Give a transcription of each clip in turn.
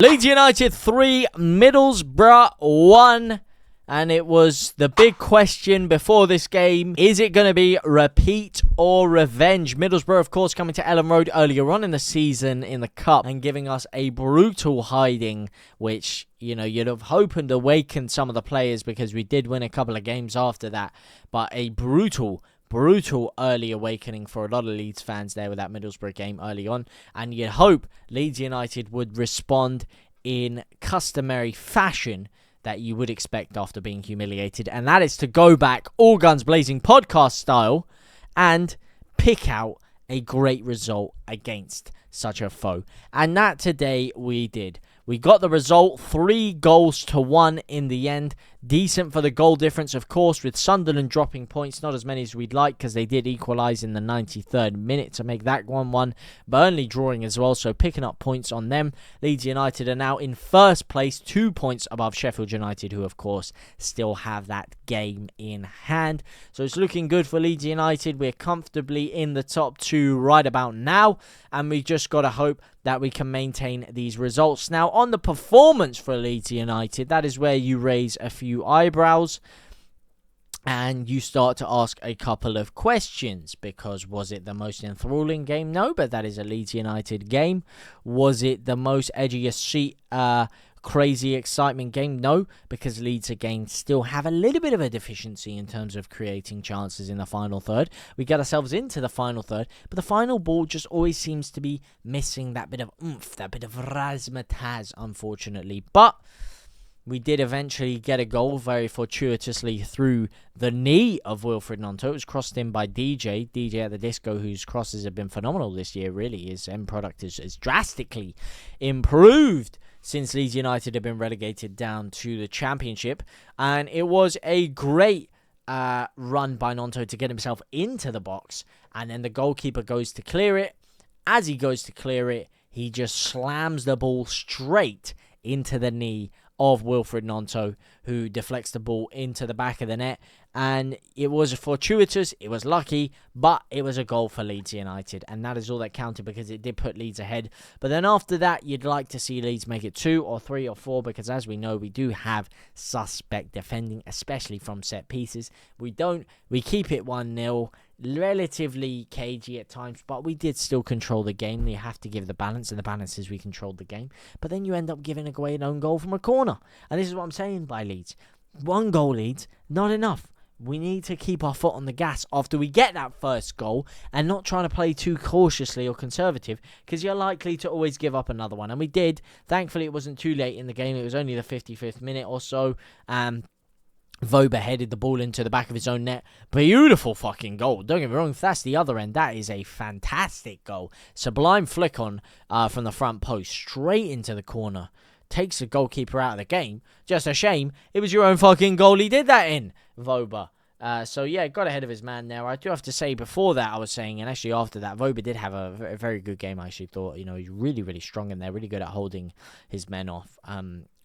Leeds United 3, Middlesbrough 1. And it was the big question before this game. Is it going to be repeat or revenge? Middlesbrough, of course, coming to Ellen Road earlier on in the season in the Cup and giving us a brutal hiding, which, you know, you'd have hoped and awakened some of the players because we did win a couple of games after that. But a brutal early awakening for a lot of Leeds fans there with that Middlesbrough game early on. And you'd hope Leeds United would respond in customary fashion that you would expect after being humiliated, and that is to go back all guns blazing podcast style and pick out a great result against such a foe. And that today we did. We got the result, 3-1 in the end. Decent for the goal difference, of course, with Sunderland dropping points. Not as many as we'd like because they did equalise in the 93rd minute to make that 1-1. Burnley drawing as well, so picking up points on them. Leeds United are now in first place, 2 points above Sheffield United, who, of course, still have that game in hand. So it's looking good for Leeds United. We're comfortably in the top 2 right about now, and we just got to hope that we can maintain these results. Now, on the performance for Leeds United, that is where you raise a few eyebrows and you start to ask a couple of questions, because was it the most enthralling game? No, but that is a Leeds United game. Was it the most edgiest seat, crazy excitement game? No, because Leeds again still have a little bit of a deficiency in terms of creating chances in the final third. We get ourselves into the final third, but the final ball just always seems to be missing that bit of oomph, that bit of razzmatazz, unfortunately. But we did eventually get a goal very fortuitously through the knee of Wilfried Gnonto. It was crossed in by DJ at the disco, whose crosses have been phenomenal this year, really. His end product is drastically improved since Leeds United have been relegated down to the Championship. And it was a great run by Gnonto to get himself into the box. And then the goalkeeper goes to clear it. As he goes to clear it, he just slams the ball straight into the knee of Wilfried Gnonto, who deflects the ball into the back of the net. And it was fortuitous, it was lucky, but it was a goal for Leeds United, and that is all that counted because it did put Leeds ahead. But then after that, you'd like to see Leeds make it 2 or 3 or 4, because as we know, we do have suspect defending, especially from set pieces. We keep it 1-0, relatively cagey at times, but we did still control the game. You have to give the balance, and the balance is we controlled the game. But then you end up giving away an own goal from a corner, and this is what I'm saying by Leeds. 1 goal Leeds, not enough. We need to keep our foot on the gas after we get that first goal and not trying to play too cautiously or conservative, because you're likely to always give up another one. And we did. Thankfully, it wasn't too late in the game. It was only the 55th minute or so. Wöber headed the ball into the back of his own net. Beautiful fucking goal. Don't get me wrong, if that's the other end, that is a fantastic goal. Sublime flick on from the front post, straight into the corner. Takes the goalkeeper out of the game. Just a shame. It was your own fucking goal he did that in, Wöber. So, yeah, got ahead of his man there. I do have to say, before that, I was saying, and actually after that, Wöber did have a very good game, I actually thought. You know, he's really strong in there, really good at holding his men off,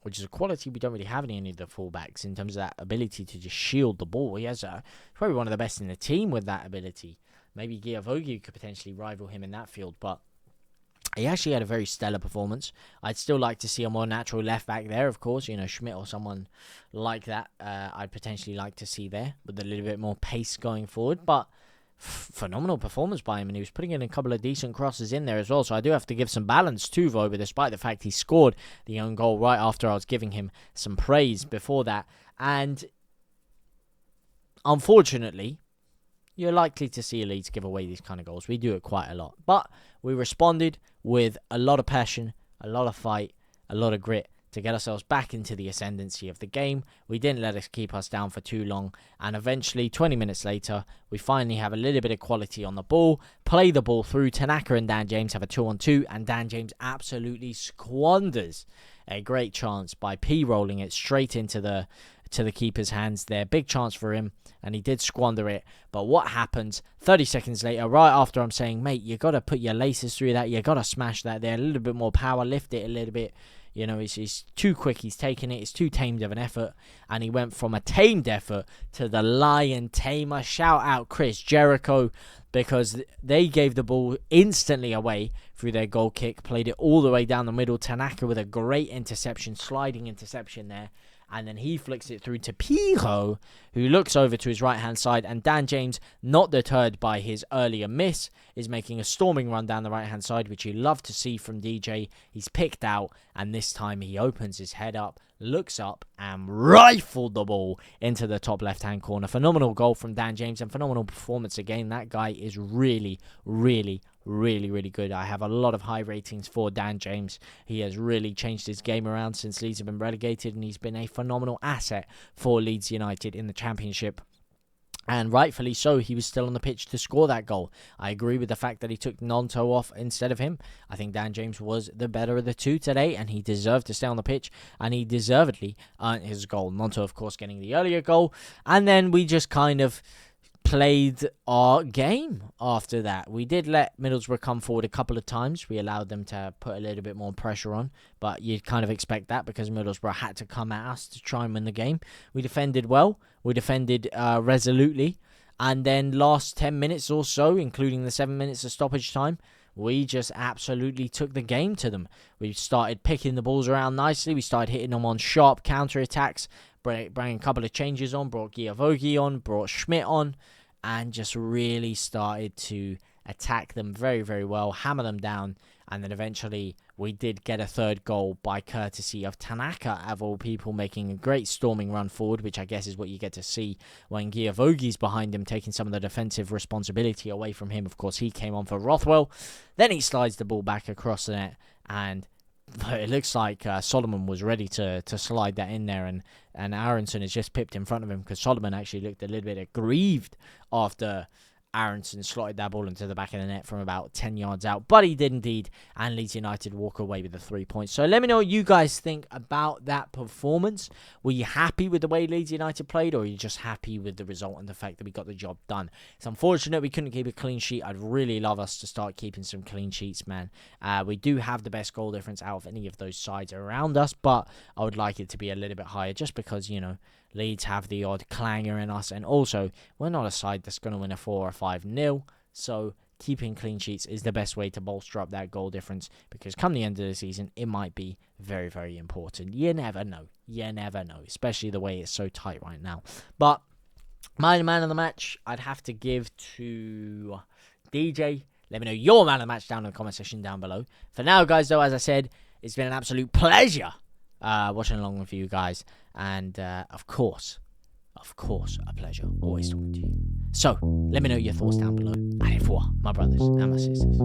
which is a quality we don't really have in any of the fullbacks in terms of that ability to just shield the ball. He has probably one of the best in the team with that ability. Maybe Giavogi could potentially rival him in that field, but he actually had a very stellar performance. I'd still like to see a more natural left back there, of course. You know, Schmidt or someone like that, I'd potentially like to see there with a little bit more pace going forward. But phenomenal performance by him, and he was putting in a couple of decent crosses in there as well. So I do have to give some balance to Wöber, despite the fact he scored the own goal right after I was giving him some praise before that. And unfortunately, you're likely to see Leeds give away these kind of goals. We do it quite a lot. But we responded with a lot of passion, a lot of fight, a lot of grit to get ourselves back into the ascendancy of the game. We didn't let us keep us down for too long. And eventually, 20 minutes later, we finally have a little bit of quality on the ball. Play the ball through. Tanaka and Dan James have a 2-on-2. And Dan James absolutely squanders a great chance by P-rolling it straight into the keeper's hands there. Big chance for him, and he did squander it. But what happens 30 seconds later, right after I'm saying, mate, you got to put your laces through that, you got to smash that there, a little bit more power, lift it a little bit, You know, he's too quick. He's taking it. It's too tamed of an effort. And he went from a tamed effort to the lion tamer. Shout out Chris Jericho, because they gave the ball instantly away through their goal kick. Played it all the way down the middle. Tanaka with a great interception, sliding interception there. And then he flicks it through to Pijo, who looks over to his right-hand side. And Dan James, not deterred by his earlier miss, is making a storming run down the right-hand side, which you love to see from DJ. He's picked out, and this time he opens his head up, looks up, and rifled the ball into the top left-hand corner. Phenomenal goal from Dan James, and phenomenal performance again. That guy is really, really, really, really good. I have a lot of high ratings for Dan James. He has really changed his game around since Leeds have been relegated, and he's been a phenomenal asset for Leeds United in the Championship. And rightfully so, he was still on the pitch to score that goal. I agree with the fact that he took Gnonto off instead of him. I think Dan James was the better of the two today, and he deserved to stay on the pitch, and he deservedly earned his goal. Gnonto, of course, getting the earlier goal. And then we just kind of played our game after that. We did let Middlesbrough come forward a couple of times. We allowed them to put a little bit more pressure on, but you'd kind of expect that because Middlesbrough had to come at us to try and win the game. We defended well. We defended resolutely. And then last 10 minutes or so, including the 7 minutes of stoppage time, we just absolutely took the game to them. We started picking the balls around nicely. We started hitting them on sharp counter-attacks, bring a couple of changes on, brought Giavogi on, brought Schmidt on, and just really started to attack them very, very well, hammer them down, and then eventually we did get a third goal by courtesy of Tanaka, of all people, making a great storming run forward, which I guess is what you get to see when Giavogi's behind him, taking some of the defensive responsibility away from him. Of course, he came on for Rothwell. Then he slides the ball back across the net, and it looks like Solomon was ready to slide that in there, and Aaronson has just pipped in front of him, because Solomon actually looked a little bit aggrieved after Aaronson slotted that ball into the back of the net from about 10 yards out. But he did indeed, and Leeds United walk away with the 3 points. So let me know what you guys think about that performance. Were you happy with the way Leeds United played, or are you just happy with the result and the fact that we got the job done? It's unfortunate we couldn't keep a clean sheet. I'd really love us to start keeping some clean sheets, man. We do have the best goal difference out of any of those sides around us, but I would like it to be a little bit higher, just because, you know, Leeds have the odd clanger in us, and also we're not a side that's going to win a 4 or 5-0, so keeping clean sheets is the best way to bolster up that goal difference, because come the end of the season, it might be very, very important. You never know, especially the way it's so tight right now. But my man of the match, I'd have to give to DJ. Let me know your man of the match down in the comment section down below. For now, guys, though, as I said, it's been an absolute pleasure watching along with you guys, and of course, a pleasure always talking to you. So let me know your thoughts down below. Allez, my brothers and my sisters.